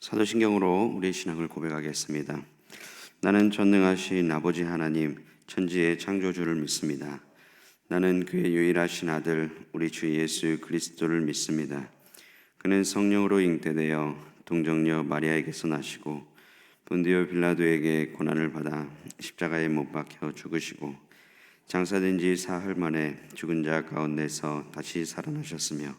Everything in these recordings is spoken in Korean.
사도신경으로 우리의 신앙을 고백하겠습니다. 나는 전능하신 아버지 하나님, 천지의 창조주를 믿습니다. 나는 그의 유일하신 아들, 우리 주 예수 그리스도를 믿습니다. 그는 성령으로 잉태되어 동정녀 마리아에게서 나시고 본디오 빌라도에게 고난을 받아 십자가에 못 박혀 죽으시고 장사된 지 사흘 만에 죽은 자 가운데서 다시 살아나셨으며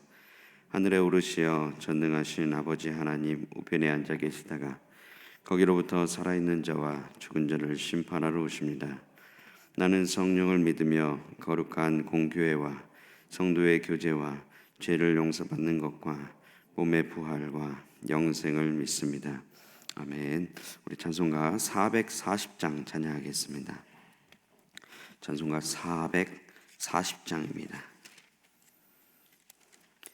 하늘에 오르시어 전능하신 아버지 하나님 우편에 앉아 계시다가 거기로부터 살아있는 자와 죽은 자를 심판하러 오십니다. 나는 성령을 믿으며 거룩한 공교회와 성도의 교제와 죄를 용서받는 것과 몸의 부활과 영생을 믿습니다. 아멘. 우리 찬송가 440장 찬양하겠습니다. 찬송가 440장입니다.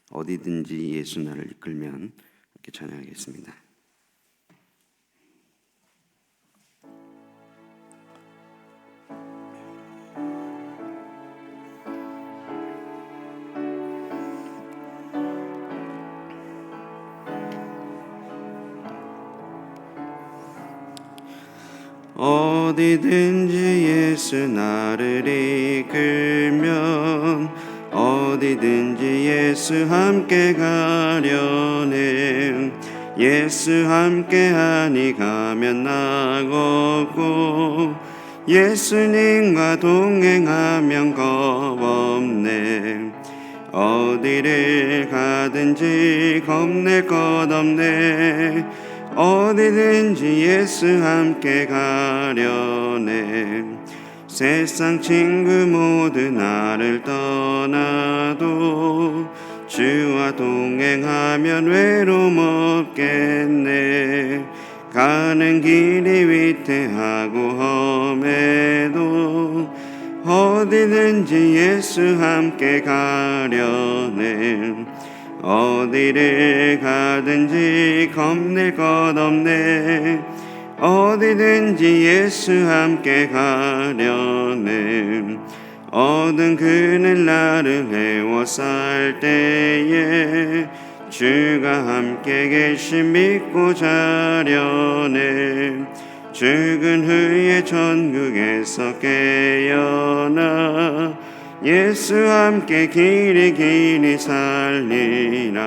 어디든지 예수 나를 이끌면 이렇게 찬양하겠습니다. 어디든지 예수 나를 이끌면 어디든지 예수 함께 가려네. 예수 함께하니 가면 나고고 예수님과 동행하면 겁없네. 어디를 가든지 겁낼 것 없네. 어디든지 예수 함께 가려네. 세상 친구 모두 나를 떠나도 주와 동행하면 외로움 없겠네. 가는 길이 위태하고 험해도 어디든지 예수 함께 가려네. 어디를 가든지 겁낼 것 없네. 어디든지 예수 함께 가려네. 어두운 그늘 나를 애워쌀 때에 주가 함께 계심 믿고 자려네. 죽은 후에 천국에서 깨어나 예수 함께 길이 살리라.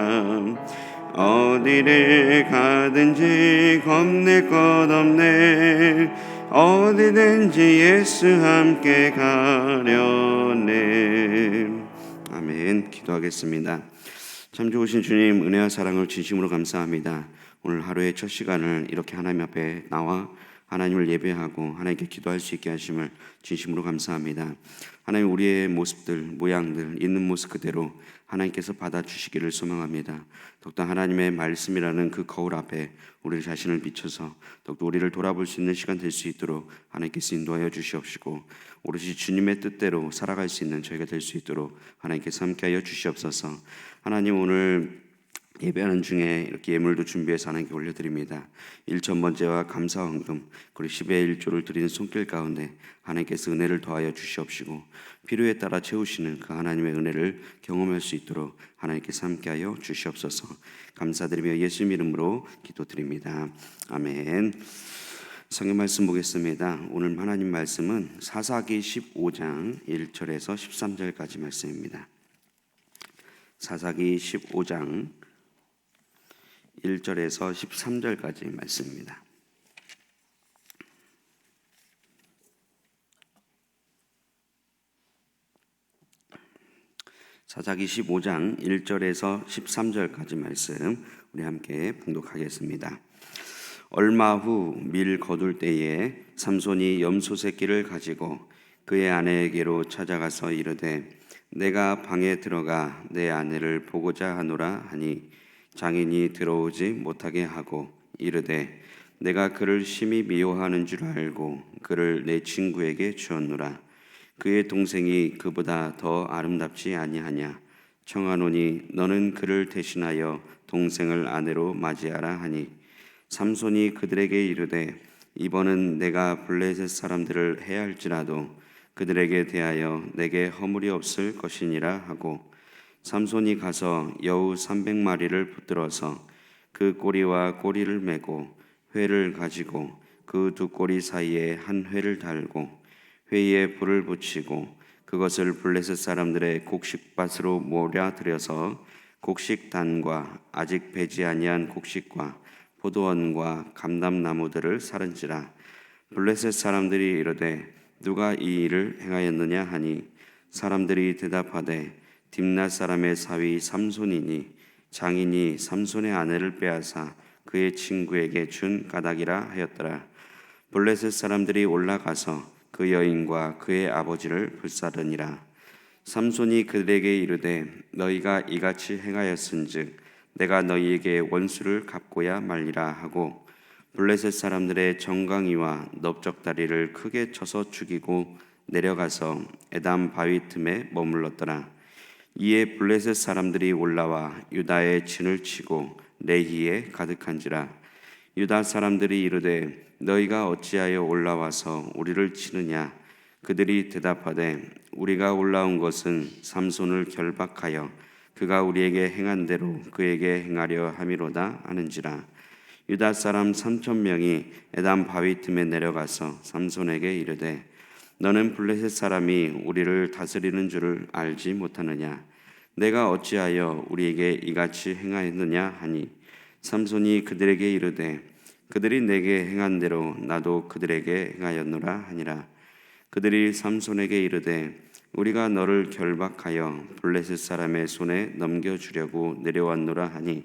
어디를 가든지 겁낼 것 없네. 어디든지 예수 함께 가려네. 아멘. 기도하겠습니다. 참 좋으신 주님, 은혜와 사랑을 진심으로 감사합니다. 오늘 하루의 첫 시간을 이렇게 하나님 앞에 나와 하나님을 예배하고 하나님께 기도할 수 있게 하심을 진심으로 감사합니다. 하나님, 우리의 모습들, 모양들, 있는 모습 그대로 하나님께서 받아주시기를 소망합니다. 더욱더 하나님의 말씀이라는 그 거울 앞에 우리 자신을 비춰서 더욱더 우리를 돌아볼 수 있는 시간 될 수 있도록 하나님께서 인도하여 주시옵시고 오롯이 주님의 뜻대로 살아갈 수 있는 저희가 될 수 있도록 하나님께서 함께하여 주시옵소서. 하나님, 오늘 예배하는 중에 이렇게 예물도 준비해서 하나님께 올려드립니다. 1,000번째와 감사헌금 그리고 10의 1조를 드리는 손길 가운데 하나님께서 은혜를 더하여 주시옵시고 필요에 따라 채우시는 그 하나님의 은혜를 경험할 수 있도록 하나님께서 함께하여 주시옵소서. 감사드리며 예수님 이름으로 기도드립니다. 아멘. 성경 말씀 보겠습니다. 오늘 하나님 말씀은 사사기 15장 1절에서 13절까지 말씀입니다. 사사기 15장 1절에서 13절까지 말씀입니다. 사사기 15장 1절에서 13절까지 말씀 우리 함께 봉독하겠습니다. 얼마 후 밀 거둘 때에 삼손이 염소 새끼를 가지고 그의 아내에게로 찾아가서 이르되 내가 방에 들어가 내 아내를 보고자 하노라 하니 장인이 들어오지 못하게 하고 이르되 내가 그를 심히 미워하는 줄 알고 그를 내 친구에게 주었노라. 그의 동생이 그보다 더 아름답지 아니하냐. 청하노니 너는 그를 대신하여 동생을 아내로 맞이하라 하니 삼손이 그들에게 이르되 이번은 내가 블레셋 사람들을 해할지라도 그들에게 대하여 내게 허물이 없을 것이니라 하고 삼손이 가서 여우 300마리를 붙들어서 그 꼬리와 꼬리를 메고 회를 가지고 그 두 꼬리 사이에 한 회를 달고 회에 불을 붙이고 그것을 블레셋 사람들의 곡식밭으로 몰아들여서 곡식단과 아직 배지 아니한 곡식과 포도원과 감람나무들을 사른지라. 블레셋 사람들이 이르되 누가 이 일을 행하였느냐 하니 사람들이 대답하되 딥낫 사람의 사위 삼손이니 장인이 삼손의 아내를 빼앗아 그의 친구에게 준 까닭이라 하였더라. 블레셋 사람들이 올라가서 그 여인과 그의 아버지를 불사르니라. 삼손이 그들에게 이르되 너희가 이같이 행하였은즉 내가 너희에게 원수를 갚고야 말리라 하고 블레셋 사람들의 정강이와 넓적다리를 크게 쳐서 죽이고 내려가서 에담 바위 틈에 머물렀더라. 이에 블레셋 사람들이 올라와 유다의 진을 치고 레히에 가득한지라. 유다 사람들이 이르되 너희가 어찌하여 올라와서 우리를 치느냐. 그들이 대답하되 우리가 올라온 것은 삼손을 결박하여 그가 우리에게 행한 대로 그에게 행하려 함이로다 하는지라. 유다 사람 3,000명이 에담 바위 틈에 내려가서 삼손에게 이르되 너는 블레셋 사람이 우리를 다스리는 줄을 알지 못하느냐. 내가 어찌하여 우리에게 이같이 행하였느냐 하니 삼손이 그들에게 이르되 그들이 내게 행한 대로 나도 그들에게 행하였노라 하니라. 그들이 삼손에게 이르되 우리가 너를 결박하여 블레셋 사람의 손에 넘겨주려고 내려왔노라 하니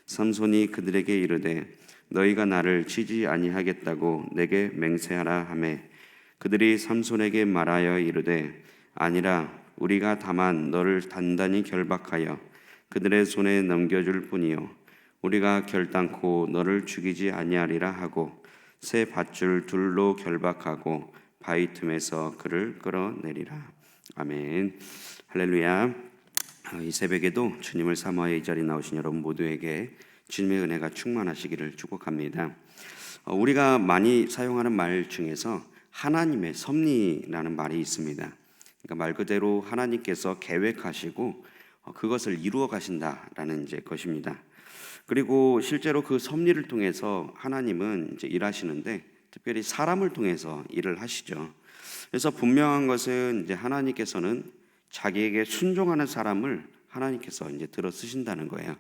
삼손이 그들에게 이르되 너희가 나를 치지 아니하겠다고 내게 맹세하라 하매 그들이 삼손에게 말하여 이르되 아니라 우리가 다만 너를 단단히 결박하여 그들의 손에 넘겨줄 뿐이요 우리가 결단코 너를 죽이지 아니하리라 하고 새 밧줄 둘로 결박하고 바위 틈에서 그를 끌어내리라. 아멘. 할렐루야. 이 새벽에도 주님을 사모하여 이 자리에 나오신 여러분 모두에게 주님의 은혜가 충만하시기를 축복합니다. 우리가 많이 사용하는 말 중에서 하나님의 섭리라는 말이 있습니다. 그러니까 말 그대로 하나님께서 계획하시고 그것을 이루어 가신다라는 이제 것입니다. 그리고 실제로 그 섭리를 통해서 하나님은 이제 일하시는데 특별히 사람을 통해서 일을 하시죠. 그래서 분명한 것은 이제 하나님께서는 자기에게 순종하는 사람을 하나님께서 이제 들어 쓰신다는 거예요.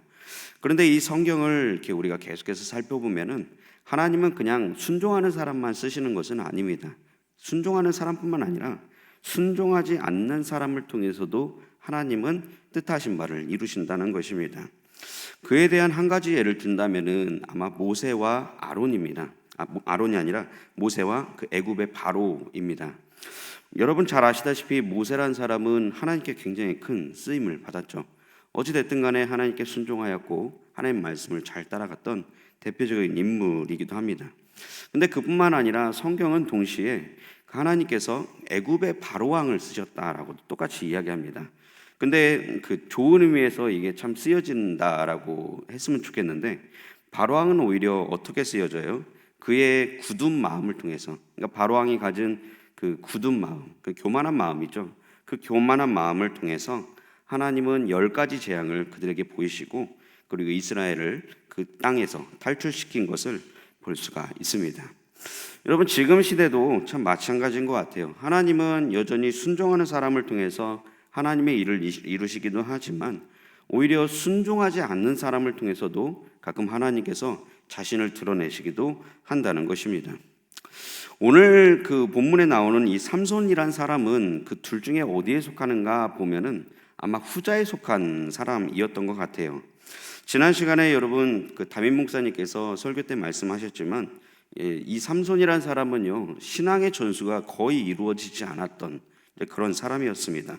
그런데 이 성경을 이렇게 우리가 계속해서 살펴보면은 하나님은 그냥 순종하는 사람만 쓰시는 것은 아닙니다. 순종하는 사람뿐만 아니라 순종하지 않는 사람을 통해서도 하나님은 뜻하신 바를 이루신다는 것입니다. 그에 대한 한 가지 예를 든다면은 아마 모세와 아론입니다. 아론이 아니라 모세와 그 애굽의 바로입니다. 여러분 잘 아시다시피 모세란 사람은 하나님께 굉장히 큰 쓰임을 받았죠. 어찌됐든 간에 하나님께 순종하였고 하나님 말씀을 잘 따라갔던 대표적인 인물이기도 합니다. 근데 그뿐만 아니라 성경은 동시에 하나님께서 애굽의 바로왕을 쓰셨다라고 똑같이 이야기합니다. 근데 그 좋은 의미에서 이게 참 쓰여진다라고 했으면 좋겠는데 바로왕은 오히려 어떻게 쓰여져요? 그의 굳은 마음을 통해서. 그러니까 바로왕이 가진 그 굳은 마음, 그 교만한 마음이죠. 그 교만한 마음을 통해서 하나님은 10가지 재앙을 그들에게 보이시고 그리고 이스라엘을 그 땅에서 탈출시킨 것을 볼 수가 있습니다. 여러분 지금 시대도 참 마찬가지인 것 같아요. 하나님은 여전히 순종하는 사람을 통해서 하나님의 일을 이루시기도 하지만 오히려 순종하지 않는 사람을 통해서도 가끔 하나님께서 자신을 드러내시기도 한다는 것입니다. 오늘 그 본문에 나오는 이 삼손이란 사람은 그 둘 중에 어디에 속하는가 보면은 아마 후자에 속한 사람이었던 것 같아요. 지난 시간에 여러분 그 담임 목사님께서 설교 때 말씀하셨지만 이 삼손이란 사람은요 신앙의 전수가 거의 이루어지지 않았던 그런 사람이었습니다.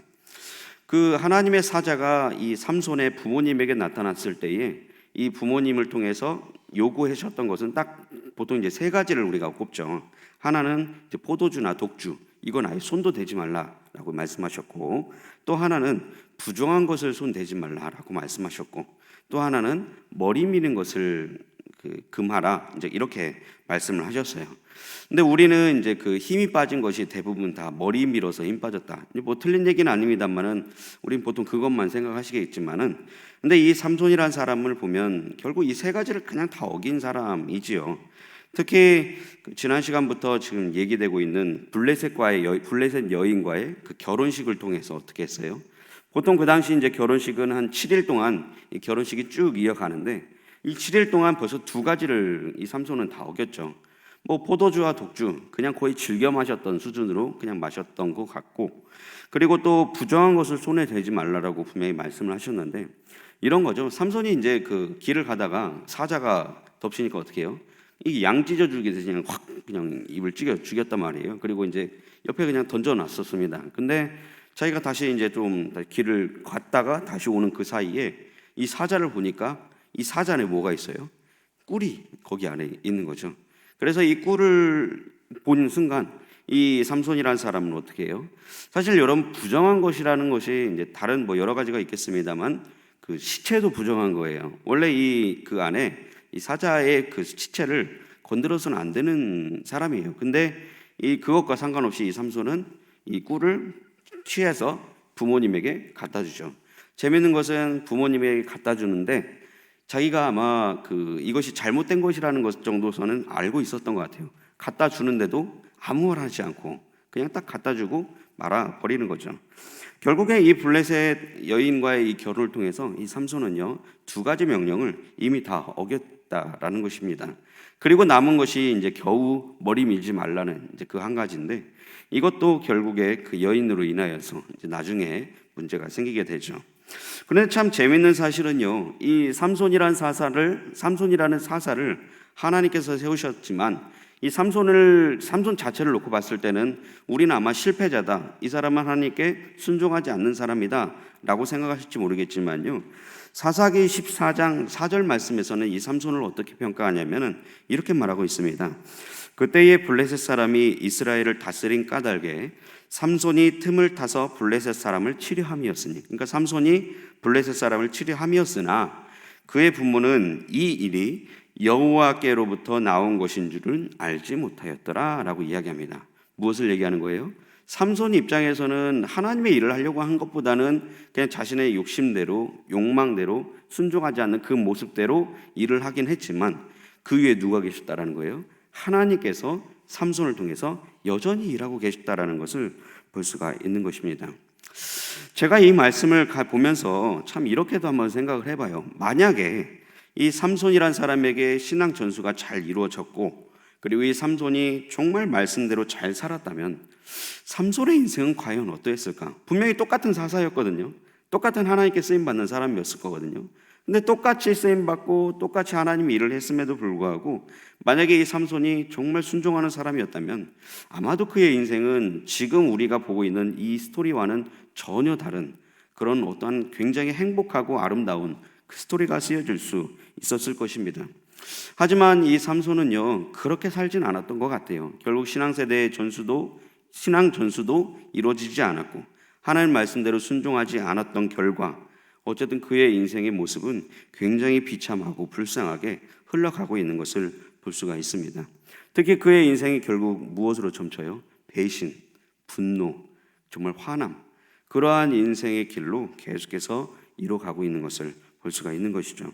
그 하나님의 사자가 이 삼손의 부모님에게 나타났을 때에 이 부모님을 통해서 요구하셨던 것은 딱 보통 이제 세 가지를 우리가 꼽죠. 하나는 이제 포도주나 독주, 이건 아예 손도 대지 말라라고 말씀하셨고, 또 하나는 부정한 것을 손 대지 말라라고 말씀하셨고, 또 하나는 머리 미는 것을 금하라 이제 이렇게 말씀을 하셨어요. 근데 우리는 이제 그 힘이 빠진 것이 대부분 다 머리 밀어서 힘 빠졌다. 뭐 틀린 얘기는 아닙니다만은 우린 보통 그것만 생각하시겠지만은 근데 이 삼손이라는 사람을 보면 결국 이 세 가지를 그냥 다 어긴 사람이지요. 특히 지난 시간부터 지금 얘기되고 있는 블레셋 여인과의 그 결혼식을 통해서 어떻게 했어요? 보통 그 당시 이제 결혼식은 한 7일 동안 이 결혼식이 쭉 이어가는데 이 7일 동안 벌써 두 가지를 이 삼손은 다 어겼죠. 뭐 포도주와 독주 그냥 거의 즐겨 마셨던 수준으로 그냥 마셨던 것 같고, 그리고 또 부정한 것을 손에 대지 말라라고 분명히 말씀을 하셨는데 이런 거죠. 삼손이 이제 그 길을 가다가 사자가 덮치니까 어떻게 해요? 이 양 찢어 죽이듯이 그냥 확 그냥 입을 죽였단 말이에요. 그리고 이제 옆에 그냥 던져놨었습니다. 근데 자기가 다시 이제 좀 길을 갔다가 다시 오는 그 사이에 이 사자를 보니까 이 사자 안에 뭐가 있어요? 꿀이 거기 안에 있는 거죠. 그래서 이 꿀을 본 순간 이 삼손이라는 사람은 어떻게 해요? 사실 여러분 부정한 것이라는 것이 이제 다른 뭐 여러 가지가 있겠습니다만 그 시체도 부정한 거예요. 원래 이 그 안에 이 사자의 그 시체를 건드려서는 안 되는 사람이에요. 근데 이 그것과 상관없이 이 삼손은 이 꿀을 취해서 부모님에게 갖다 주죠. 재밌는 것은 부모님에게 갖다 주는데 자기가 아마 그 이것이 잘못된 것이라는 것 정도서는 알고 있었던 것 같아요. 갖다 주는데도 아무 말 하지 않고 그냥 딱 갖다 주고 말아 버리는 거죠. 결국에 이 블레셋 여인과의 이 결혼을 통해서 이 삼손은요 두 가지 명령을 이미 다 어겼다라는 것입니다. 그리고 남은 것이 이제 겨우 머리 밀지 말라는 이제 그 한 가지인데 이것도 결국에 그 여인으로 인하여서 이제 나중에 문제가 생기게 되죠. 그런데 참 재밌는 사실은요, 이 삼손이라는 사사를 하나님께서 세우셨지만 이 삼손 자체를 놓고 봤을 때는 우리는 아마 실패자다, 이 사람은 하나님께 순종하지 않는 사람이다 라고 생각하실지 모르겠지만요, 사사기 14장 4절 말씀에서는 이 삼손을 어떻게 평가하냐면은 이렇게 말하고 있습니다. 그때에 블레셋 사람이 이스라엘을 다스린 까닭에 삼손이 틈을 타서 블레셋 사람을 치려함이었으니, 그러니까 삼손이 블레셋 사람을 치려함이었으나 그의 부모는 이 일이 여호와께로부터 나온 것인 줄은 알지 못하였더라라고 이야기합니다. 무엇을 얘기하는 거예요? 삼손 입장에서는 하나님의 일을 하려고 한 것보다는 그냥 자신의 욕심대로 욕망대로 순종하지 않는 그 모습대로 일을 하긴 했지만 그 위에 누가 계셨다라는 거예요? 하나님께서 삼손을 통해서 여전히 일하고 계셨다라는 것을 볼 수가 있는 것입니다. 제가 이 말씀을 보면서 참 이렇게도 한번 생각을 해봐요. 만약에 이 삼손이란 사람에게 신앙 전수가 잘 이루어졌고 그리고 이 삼손이 정말 말씀대로 잘 살았다면 삼손의 인생은 과연 어떠했을까? 분명히 똑같은 사사였거든요. 똑같은 하나님께 쓰임받는 사람이었을 거거든요. 근데 똑같이 쓰임받고 똑같이 하나님 일을 했음에도 불구하고 만약에 이 삼손이 정말 순종하는 사람이었다면 아마도 그의 인생은 지금 우리가 보고 있는 이 스토리와는 전혀 다른 그런 어떠한 굉장히 행복하고 아름다운 그 스토리가 쓰여질 수 있었을 것입니다. 하지만 이 삼손은요 그렇게 살진 않았던 것 같아요. 결국 신앙 전수도 이루어지지 않았고 하나님 말씀대로 순종하지 않았던 결과 어쨌든 그의 인생의 모습은 굉장히 비참하고 불쌍하게 흘러가고 있는 것을 볼 수가 있습니다. 특히 그의 인생이 결국 무엇으로 점쳐요? 배신, 분노, 정말 화남, 그러한 인생의 길로 계속해서 이뤄가고 있는 것을 볼 수가 있는 것이죠.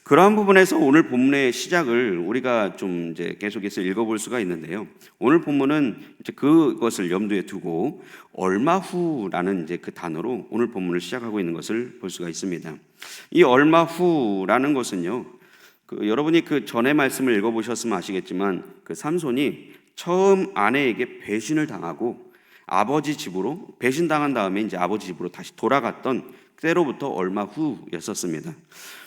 그러한 부분에서 오늘 본문의 시작을 우리가 좀 이제 계속해서 읽어볼 수가 있는데요. 오늘 본문은 이제 그것을 염두에 두고 얼마 후라는 이제 그 단어로 오늘 본문을 시작하고 있는 것을 볼 수가 있습니다. 이 얼마 후라는 것은요, 여러분이 그 전의 말씀을 읽어보셨으면 아시겠지만 그 삼손이 처음 아내에게 배신을 당하고 아버지 집으로 배신당한 다음에 이제 아버지 집으로 다시 돌아갔던 때로부터 얼마 후였었습니다.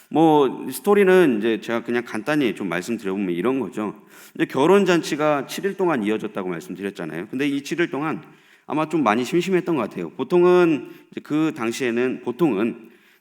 뭐 스토리는 이제 제가 그냥 간단히 좀 말씀드려보면 이런 거죠. 이제 결혼 잔치가 7일 동안 이어졌다고 말씀드렸잖아요. 근데 이 7일 동안 아마 좀 많이 심심했던 것 같아요. 보통은 이제 그 당시에는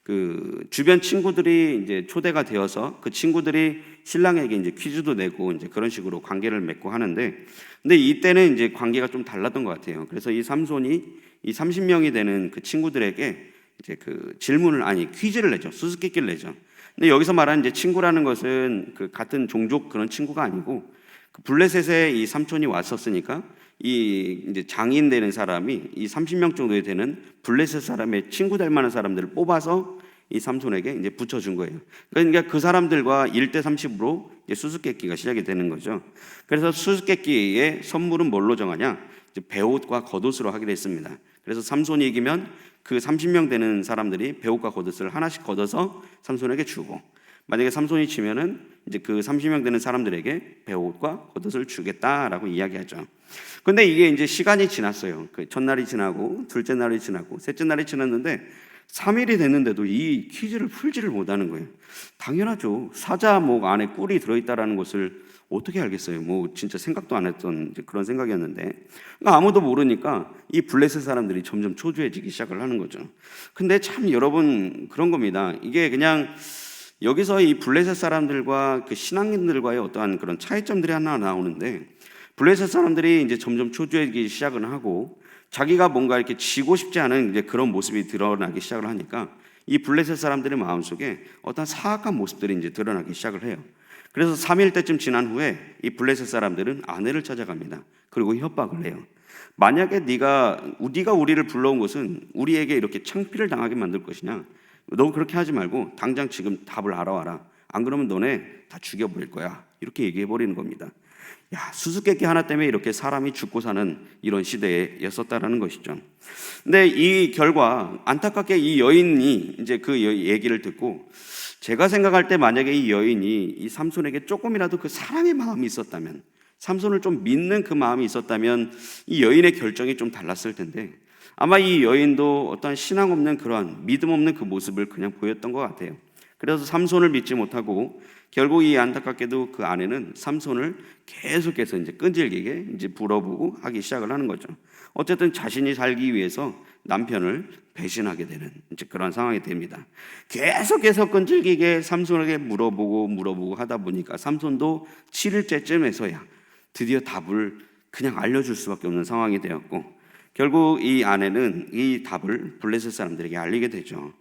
그 주변 친구들이 이제 초대가 되어서 그 친구들이 신랑에게 이제 퀴즈도 내고 이제 그런 식으로 관계를 맺고 하는데, 근데 이때는 이제 관계가 좀 달랐던 것 같아요. 그래서 이 삼손이 이 30명이 되는 그 친구들에게 이제 그 퀴즈를 내죠. 수수께끼를 내죠. 근데 여기서 말하는 이제 친구라는 것은 그 같은 종족 그런 친구가 아니고 그 블레셋에 이 삼손이 왔었으니까 이 이제 장인 되는 사람이 이 30명 정도 되는 블레셋 사람의 친구 될 만한 사람들을 뽑아서 이 삼손에게 이제 붙여준 거예요. 그러니까 그 사람들과 1대 30으로 이제 수수께끼가 시작이 되는 거죠. 그래서 수수께끼의 선물은 뭘로 정하냐? 이제 베옷과 겉옷으로 하게 됐습니다. 그래서 삼손이 이기면 그 30명 되는 사람들이 베옷과 겉옷을 하나씩 걷어서 삼손에게 주고, 만약에 삼손이 지면은 이제 그 30명 되는 사람들에게 베옷과 겉옷을 주겠다라고 이야기하죠. 근데 이게 이제 시간이 지났어요. 그 첫날이 지나고 둘째 날이 지나고 셋째 날이 지났는데 3일이 됐는데도 이 퀴즈를 풀지를 못하는 거예요. 당연하죠. 사자목 안에 꿀이 들어있다라는 것을 어떻게 알겠어요? 뭐 진짜 생각도 안 했던 그런 생각이었는데, 그러니까 아무도 모르니까 이 블레셋 사람들이 점점 초조해지기 시작을 하는 거죠. 근데 참 여러분 그런 겁니다. 이게 그냥 여기서 이 블레셋 사람들과 그 신앙인들과의 어떠한 그런 차이점들이 하나 나오는데, 블레셋 사람들이 이제 점점 초조해지기 시작을 하고 자기가 뭔가 이렇게 지고 싶지 않은 이제 그런 모습이 드러나기 시작을 하니까 이 블레셋 사람들의 마음속에 어떤 사악한 모습들이 이제 드러나기 시작을 해요. 그래서 3일 때쯤 지난 후에 이 블레셋 사람들은 아내를 찾아갑니다. 그리고 협박을 해요. 만약에 네가 우리를 불러온 것은 우리에게 이렇게 창피를 당하게 만들 것이냐, 너 그렇게 하지 말고 당장 지금 답을 알아와라. 안 그러면 너네 다 죽여버릴 거야. 이렇게 얘기해버리는 겁니다. 야, 수수께끼 하나 때문에 이렇게 사람이 죽고 사는 이런 시대였었다라는 것이죠. 근데 이 결과 안타깝게 이 여인이 이제 그 얘기를 듣고, 제가 생각할 때 만약에 이 여인이 이 삼손에게 조금이라도 그 사랑의 마음이 있었다면, 삼손을 좀 믿는 그 마음이 있었다면 이 여인의 결정이 좀 달랐을 텐데, 아마 이 여인도 어떤 신앙 없는 그러한 믿음 없는 그 모습을 그냥 보였던 것 같아요. 그래서 삼손을 믿지 못하고 결국 이 안타깝게도 그 아내는 삼손을 계속해서 이제 끈질기게 이제 불어보고 하기 시작을 하는 거죠. 어쨌든 자신이 살기 위해서 남편을 배신하게 되는 이제 그런 상황이 됩니다. 계속해서 끈질기게 삼손에게 물어보고 하다 보니까 삼손도 7일째쯤에서야 드디어 답을 그냥 알려줄 수밖에 없는 상황이 되었고, 결국 이 아내는 이 답을 블레셋 사람들에게 알리게 되죠.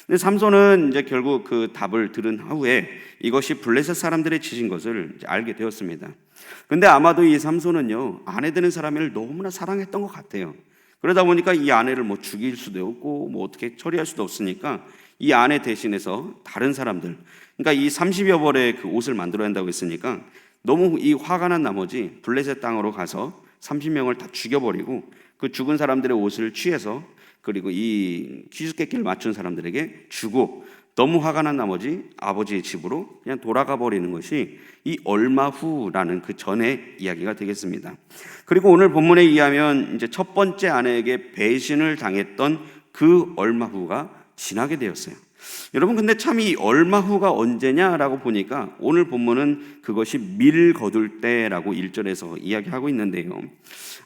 근데 삼손은 이제 결국 그 답을 들은 후에 이것이 블레셋 사람들의 짓인 것을 이제 알게 되었습니다. 근데 아마도 이 삼손은요, 아내 되는 사람을 너무나 사랑했던 것 같아요. 그러다 보니까 이 아내를 뭐 죽일 수도 없고 뭐 어떻게 처리할 수도 없으니까 이 아내 대신해서 다른 사람들, 그러니까 이 30여 벌의 그 옷을 만들어야 한다고 했으니까 너무 이 화가 난 나머지 블레셋 땅으로 가서 30명을 다 죽여버리고 그 죽은 사람들의 옷을 취해서, 그리고 이 수수께끼를 맞춘 사람들에게 주고, 너무 화가 난 나머지 아버지의 집으로 그냥 돌아가 버리는 것이 이 얼마 후라는 그 전의 이야기가 되겠습니다. 그리고 오늘 본문에 의하면 이제 첫 번째 아내에게 배신을 당했던 그 얼마 후가 지나게 되었어요. 여러분, 근데 참 이 얼마 후가 언제냐라고 보니까 오늘 본문은 그것이 밀 거둘 때라고 1절에서 이야기하고 있는데요,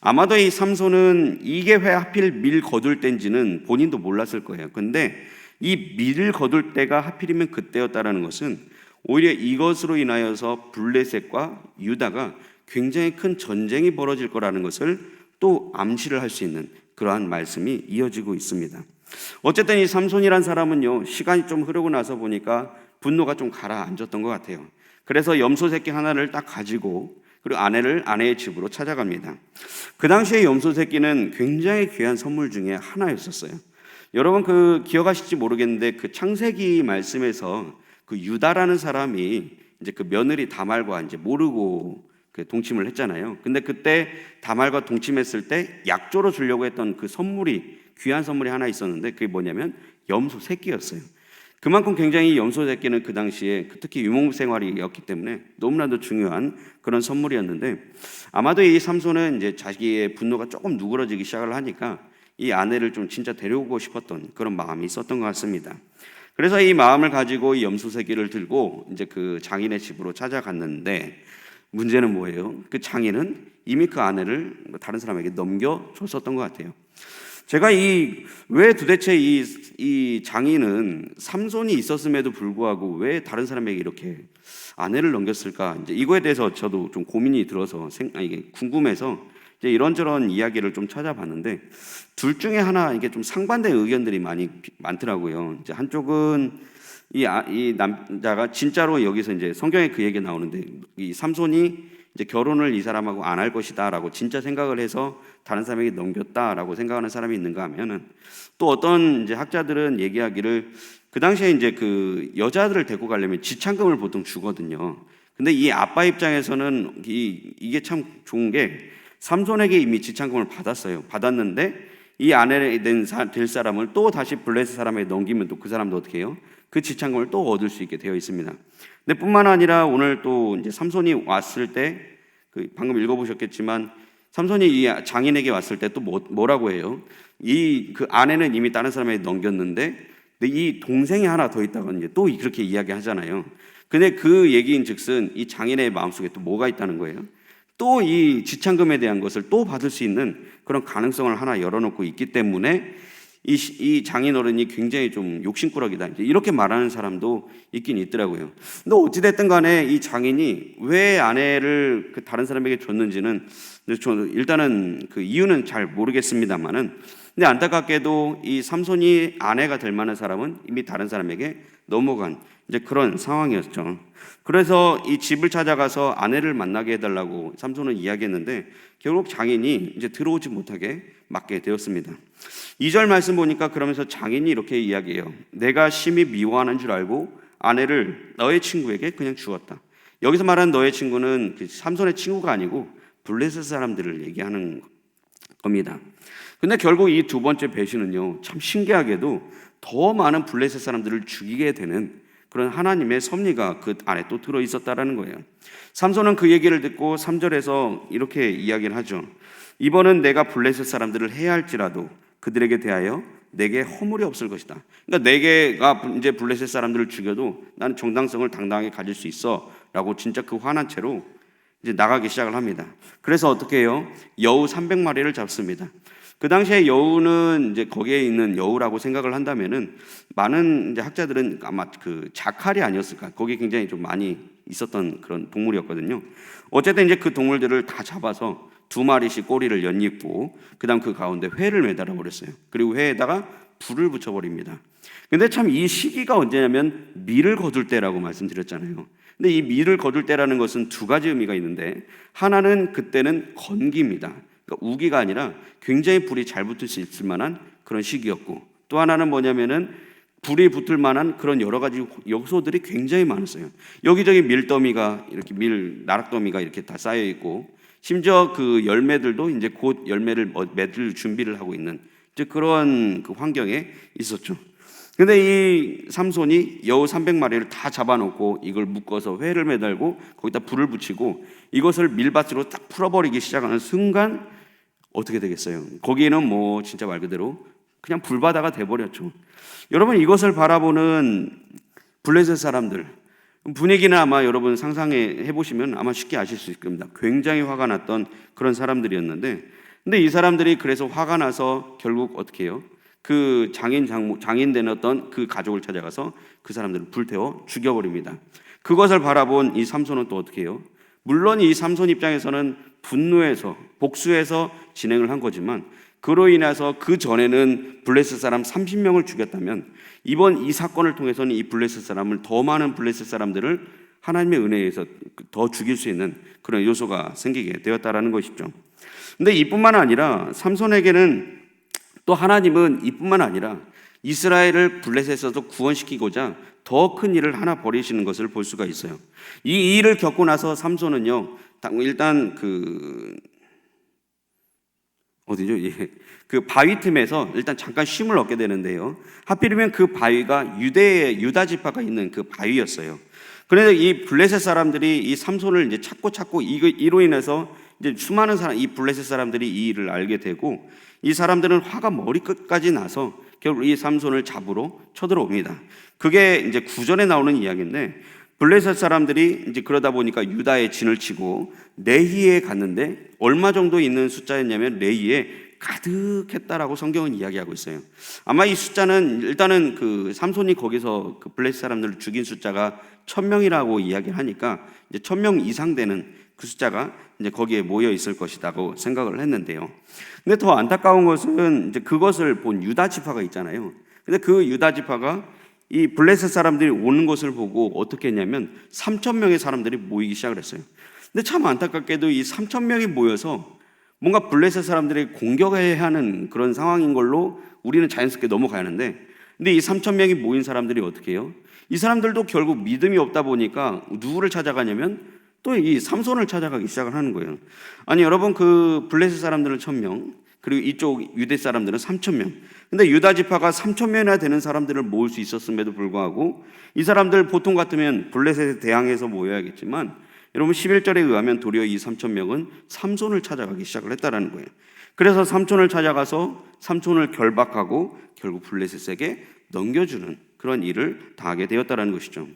아마도 이 삼손은 이게 왜 하필 밀 거둘 때인지는 본인도 몰랐을 거예요. 근데 이 밀을 거둘 때가 하필이면 그때였다라는 것은 오히려 이것으로 인하여서 블레셋과 유다가 굉장히 큰 전쟁이 벌어질 거라는 것을 또 암시를 할 수 있는 그러한 말씀이 이어지고 있습니다. 어쨌든 이 삼손이란 사람은요, 시간이 좀 흐르고 나서 보니까 분노가 좀 가라앉았던 것 같아요. 그래서 염소 새끼 하나를 딱 가지고 그리고 아내의 집으로 찾아갑니다. 그 당시에 염소 새끼는 굉장히 귀한 선물 중에 하나였었어요. 여러분 그 기억하실지 모르겠는데 그 창세기 말씀에서 그 유다라는 사람이 이제 그 며느리 다말과 이제 모르고 그 동침을 했잖아요. 근데 그때 다말과 동침했을 때 약조로 주려고 했던 그 선물이, 귀한 선물이 하나 있었는데 그게 뭐냐면 염소 새끼였어요. 그만큼 굉장히 염소 새끼는 그 당시에 특히 유목 생활이었기 때문에 너무나도 중요한 그런 선물이었는데, 아마도 이 삼손은 이제 자기의 분노가 조금 누그러지기 시작을 하니까 이 아내를 좀 진짜 데려오고 싶었던 그런 마음이 있었던 것 같습니다. 그래서 이 마음을 가지고 이 염소 새끼를 들고 이제 그 장인의 집으로 찾아갔는데, 문제는 뭐예요? 그 장인은 이미 그 아내를 다른 사람에게 넘겨줬었던 것 같아요. 제가 왜 도대체 이 장인은 삼손이 있었음에도 불구하고 왜 다른 사람에게 이렇게 아내를 넘겼을까? 이제 이거에 대해서 저도 좀 고민이 들어서 이게 궁금해서 이제 이런저런 이야기를 좀 찾아봤는데, 둘 중에 하나 이게 좀 상반된 의견들이 많더라고요. 이제 한쪽은 이 남자가 진짜로 여기서 이제 성경에 그 얘기 나오는데 이 삼손이 이제 결혼을 이 사람하고 안 할 것이다라고 진짜 생각을 해서 다른 사람에게 넘겼다라고 생각하는 사람이 있는가 하면은 또 어떤 이제 학자들은 얘기하기를 그 당시에 이제 그 여자들을 데리고 가려면 지참금을 보통 주거든요. 근데 이 아빠 입장에서는 이게 참 좋은 게 삼손에게 이미 지참금을 받았는데 이 아내 될 사람을 또 다시 블레셋 사람에게 넘기면 또 그 사람도 어떻게 해요? 그 지참금을 또 얻을 수 있게 되어 있습니다. 근데 뿐만 아니라 오늘 또 이제 삼손이 왔을 때 그 방금 읽어보셨겠지만 삼손이 이 장인에게 왔을 때 또 뭐라고 해요? 이 그 아내는 이미 다른 사람에게 넘겼는데 근데 이 동생이 하나 더 있다고 이제 또 그렇게 이야기하잖아요. 근데 그 얘기인즉슨 이 장인의 마음속에 또 뭐가 있다는 거예요? 또 이 지참금에 대한 것을 또 받을 수 있는 그런 가능성을 하나 열어놓고 있기 때문에 이 장인어른이 굉장히 좀 욕심꾸러기다 이렇게 말하는 사람도 있긴 있더라고요. 근데 어찌됐든 간에 이 장인이 왜 아내를 그 다른 사람에게 줬는지는 저는 일단은 그 이유는 잘 모르겠습니다만은 근데 안타깝게도 이 삼손이 아내가 될 만한 사람은 이미 다른 사람에게 넘어간 이제 그런 상황이었죠. 그래서 이 집을 찾아가서 아내를 만나게 해달라고 삼손은 이야기했는데 결국 장인이 이제 들어오지 못하게 막게 되었습니다. 2절 말씀 보니까 그러면서 장인이 이렇게 이야기해요. 내가 심히 미워하는 줄 알고 아내를 너의 친구에게 그냥 주었다. 여기서 말하는 너의 친구는 그 삼손의 친구가 아니고 블레셋 사람들을 얘기하는 겁니다. 근데 결국 이 두 번째 배신은요, 참 신기하게도 더 많은 블레셋 사람들을 죽이게 되는 그런 하나님의 섭리가 그 안에 또 들어 있었다라는 거예요. 삼손은 그 얘기를 듣고 3절에서 이렇게 이야기를 하죠. 이번은 내가 블레셋 사람들을 해할지라도 그들에게 대하여 내게 허물이 없을 것이다. 그러니까 내가 이제 블레셋 사람들을 죽여도 나는 정당성을 당당하게 가질 수 있어라고 진짜 그 화난 채로 이제 나가기 시작을 합니다. 그래서 어떻게 해요? 여우 300마리를 잡습니다. 그 당시에 여우는 이제 거기에 있는 여우라고 생각을 한다면은 많은 이제 학자들은 아마 그 자칼이 아니었을까. 거기 굉장히 좀 많이 있었던 그런 동물이었거든요. 어쨌든 이제 그 동물들을 다 잡아서 2마리씩 꼬리를 연잎고 그다음 그 가운데 회를 매달아 버렸어요. 그리고 회에다가 불을 붙여 버립니다. 근데 참 이 시기가 언제냐면 밀을 거둘 때라고 말씀드렸잖아요. 근데 이 밀을 거둘 때라는 것은 두 가지 의미가 있는데 하나는 그때는 건기입니다. 그러니까 우기가 아니라 굉장히 불이 잘 붙을 수 있을 만한 그런 시기였고 또 하나는 뭐냐면은 불이 붙을 만한 그런 여러 가지 요소들이 굉장히 많았어요. 여기저기 밀더미가 이렇게 나락더미가 이렇게 다 쌓여 있고 심지어 그 열매들도 이제 곧 열매를 맺을 준비를 하고 있는 이제 그런 그 환경에 있었죠. 근데 이 삼손이 여우 300마리를 다 잡아놓고 이걸 묶어서 회를 매달고 거기다 불을 붙이고 이것을 밀밭으로 딱 풀어버리기 시작하는 순간 어떻게 되겠어요? 거기에는 뭐 진짜 말 그대로 그냥 불바다가 돼버렸죠. 여러분 이것을 바라보는 블레셋 사람들 분위기는 아마 여러분 상상해 보시면 아마 쉽게 아실 수 있을 겁니다. 굉장히 화가 났던 그런 사람들이었는데 근데 이 사람들이 그래서 화가 나서 결국 어떻게 해요? 그 장인 된 어떤 그 가족을 찾아가서 그 사람들을 불태워 죽여버립니다. 그것을 바라본 이 삼손은 또 어떻게 해요? 물론 이 삼손 입장에서는 분노해서 복수해서 진행을 한 거지만 그로 인해서 그 전에는 블레셋 사람 30명을 죽였다면 이번 이 사건을 통해서는 이 블레셋 사람을 더 많은 블레셋 사람들을 하나님의 은혜에 의해서 더 죽일 수 있는 그런 요소가 생기게 되었다라는 것이죠. 근데 이뿐만 아니라 삼손에게는 또 하나님은 이뿐만 아니라 이스라엘을 블레셋에서 구원시키고자 더 큰 일을 하나 벌이시는 것을 볼 수가 있어요. 이 일을 겪고 나서 삼손은요, 일단 어디죠? 예. 그 바위 틈에서 일단 잠깐 쉼을 얻게 되는데요. 하필이면 그 바위가 유다 지파가 있는 그 바위였어요. 그래서 이 블레셋 사람들이 이 삼손을 이제 찾고 이로 인해서 이제 수많은 이 블레셋 사람들이 이 일을 알게 되고 이 사람들은 화가 머리끝까지 나서 결국 이 삼손을 잡으러 쳐들어옵니다. 그게 이제 구절에 나오는 이야기인데 블레셋 사람들이 이제 그러다 보니까 유다의 진을 치고 레히에 갔는데 얼마 정도 있는 숫자였냐면 레히에 가득했다라고 성경은 이야기하고 있어요. 아마 이 숫자는 일단은 그 삼손이 거기서 그 블레셋 사람들을 죽인 숫자가 1000명이라고 이야기를 하니까 이제 1000명 이상 되는 그 숫자가 이제 거기에 모여 있을 것이라고 생각을 했는데요. 근데 더 안타까운 것은 이제 그것을 본 유다 지파가 있잖아요. 근데 그 유다 지파가 이 블레셋 사람들이 오는 것을 보고 어떻게 했냐면 3천 명의 사람들이 모이기 시작을 했어요. 근데 참 안타깝게도 이 3천 명이 모여서 뭔가 블레셋 사람들이 공격해야 하는 그런 상황인 걸로 우리는 자연스럽게 넘어가야 하는데, 근데 이 3천 명이 모인 사람들이 어떻게 해요? 이 사람들도 결국 믿음이 없다 보니까 누구를 찾아가냐면 또 이 삼손을 찾아가기 시작을 하는 거예요. 아니 여러분, 그 블레셋 사람들은 1,000명, 그리고 이쪽 유대 사람들은 3,000명. 근데 유다 지파가 3,000명이나 되는 사람들을 모을 수 있었음에도 불구하고 이 사람들 보통 같으면 블레셋에 대항해서 모여야겠지만, 여러분 11절에 의하면 도리어 이 3,000명은 삼손을 찾아가기 시작을 했다라는 거예요. 그래서 삼손을 찾아가서 삼손을 결박하고 결국 블레셋에게 넘겨주는 그런 일을 당하게 되었다라는 것이죠.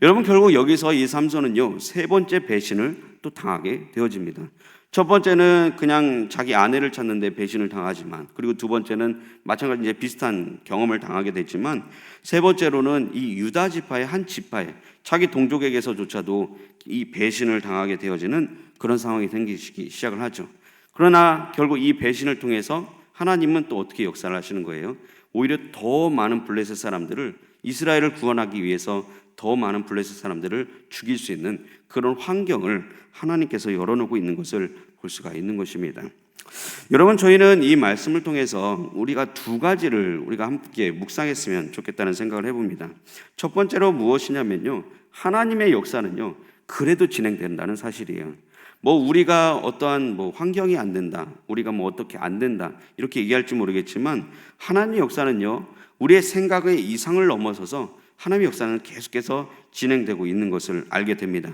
여러분, 결국 여기서 이 삼손은요, 세 번째 배신을 또 당하게 되어집니다. 첫 번째는 그냥 자기 아내를 찾는데 배신을 당하지만, 그리고 두 번째는 마찬가지 이제 비슷한 경험을 당하게 됐지만, 세 번째로는 이 유다 지파의 한 지파에 자기 동족에게서조차도 이 배신을 당하게 되어지는 그런 상황이 생기기 시작을 하죠. 그러나 결국 이 배신을 통해서 하나님은 또 어떻게 역사를 하시는 거예요? 오히려 더 많은 블레셋 사람들을, 이스라엘을 구원하기 위해서 더 많은 블레셋 사람들을 죽일 수 있는 그런 환경을 하나님께서 열어놓고 있는 것을 볼 수가 있는 것입니다. 여러분, 저희는 이 말씀을 통해서 우리가 두 가지를 우리가 함께 묵상했으면 좋겠다는 생각을 해봅니다. 첫 번째로 무엇이냐면요, 하나님의 역사는요 그래도 진행된다는 사실이에요. 뭐 우리가 어떠한 뭐 환경이 안 된다, 우리가 뭐 어떻게 안 된다 이렇게 얘기할지 모르겠지만, 하나님의 역사는요 우리의 생각의 이상을 넘어서서 하나님의 역사는 계속해서 진행되고 있는 것을 알게 됩니다.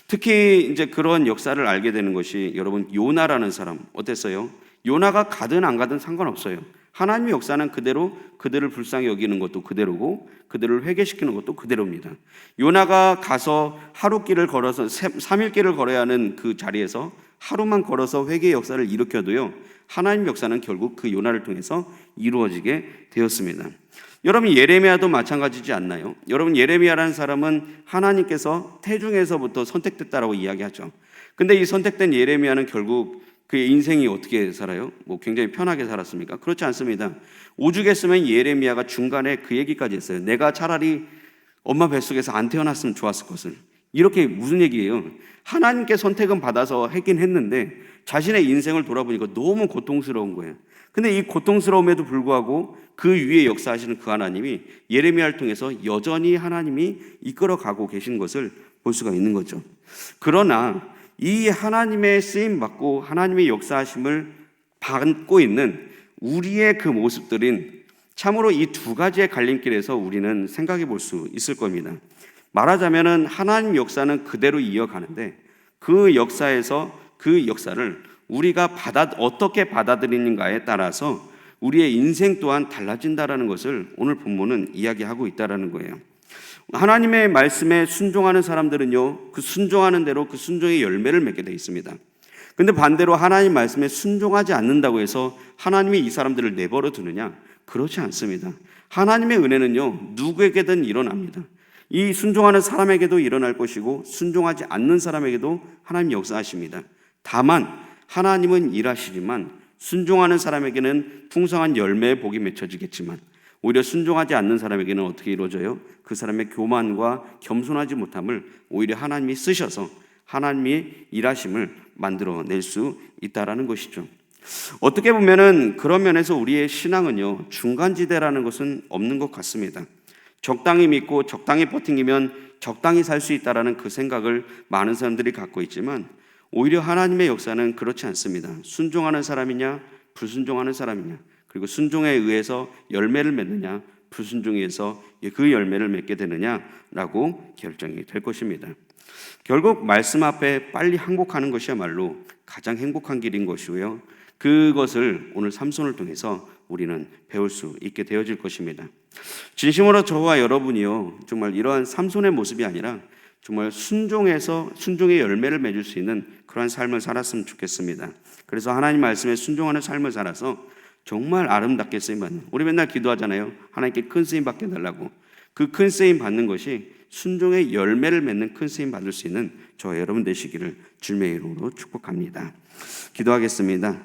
특히 이제 그런 역사를 알게 되는 것이, 여러분 요나라는 사람 어땠어요? 요나가 가든 안 가든 상관없어요. 하나님의 역사는 그대로 그들을 불쌍히 여기는 것도 그대로고 그들을 회개시키는 것도 그대로입니다. 요나가 가서 하루 길을 걸어서 3일 길을 걸어야 하는 그 자리에서 하루만 걸어서 회개의 역사를 일으켜도요, 하나님의 역사는 결국 그 요나를 통해서 이루어지게 되었습니다. 여러분, 예레미야도 마찬가지지 않나요? 여러분, 예레미야라는 사람은 하나님께서 태중에서부터 선택됐다라고 이야기하죠. 근데 이 선택된 예레미야는 결국 그의 인생이 어떻게 살아요? 뭐 굉장히 편하게 살았습니까? 그렇지 않습니다. 오죽했으면 예레미야가 중간에 그 얘기까지 했어요. 내가 차라리 엄마 뱃속에서 안 태어났으면 좋았을 것을. 이렇게 무슨 얘기예요? 하나님께 선택은 받아서 하긴 했는데 자신의 인생을 돌아보니까 너무 고통스러운 거예요. 근데 이 고통스러움에도 불구하고 그 위에 역사하시는 그 하나님이 예레미야를 통해서 여전히 하나님이 이끌어가고 계신 것을 볼 수가 있는 거죠. 그러나 이 하나님의 쓰임받고 하나님의 역사하심을 받고 있는 우리의 그 모습들인, 참으로 이 두 가지의 갈림길에서 우리는 생각해 볼 수 있을 겁니다. 말하자면은 하나님 역사는 그대로 이어가는데 그 역사에서 그 역사를 우리가 어떻게 받아들이는가에 따라서 우리의 인생 또한 달라진다라는 것을 오늘 본문은 이야기하고 있다라는 거예요. 하나님의 말씀에 순종하는 사람들은요, 그 순종하는 대로 그 순종의 열매를 맺게 되어 있습니다. 근데 반대로 하나님 말씀에 순종하지 않는다고 해서 하나님이 이 사람들을 내버려 두느냐? 그렇지 않습니다. 하나님의 은혜는요, 누구에게든 일어납니다. 이 순종하는 사람에게도 일어날 것이고 순종하지 않는 사람에게도 하나님 역사하십니다. 다만 하나님은 일하시지만 순종하는 사람에게는 풍성한 열매의 복이 맺혀지겠지만, 오히려 순종하지 않는 사람에게는 어떻게 이루어져요? 그 사람의 교만과 겸손하지 못함을 오히려 하나님이 쓰셔서 하나님이 일하심을 만들어낼 수 있다라는 것이죠. 어떻게 보면은 그런 면에서 우리의 신앙은요, 중간지대라는 것은 없는 것 같습니다. 적당히 믿고 적당히 버티면 적당히 살 수 있다라는 그 생각을 많은 사람들이 갖고 있지만, 오히려 하나님의 역사는 그렇지 않습니다. 순종하는 사람이냐 불순종하는 사람이냐, 그리고 순종에 의해서 열매를 맺느냐 불순종에 의해서 그 열매를 맺게 되느냐라고 결정이 될 것입니다. 결국 말씀 앞에 빨리 항복하는 것이야말로 가장 행복한 길인 것이고요, 그것을 오늘 삼손을 통해서 우리는 배울 수 있게 되어질 것입니다. 진심으로 저와 여러분이요, 정말 이러한 삼손의 모습이 아니라 정말 순종의 열매를 맺을 수 있는 그러한 삶을 살았으면 좋겠습니다. 그래서 하나님 말씀에 순종하는 삶을 살아서 정말 아름답게 쓰임받는, 우리 맨날 기도하잖아요. 하나님께 큰 쓰임 받게 해달라고. 그 큰 쓰임 받는 것이 순종의 열매를 맺는 큰 쓰임 받을 수 있는 저와 여러분 되시기를 주님의 이름으로 축복합니다. 기도하겠습니다.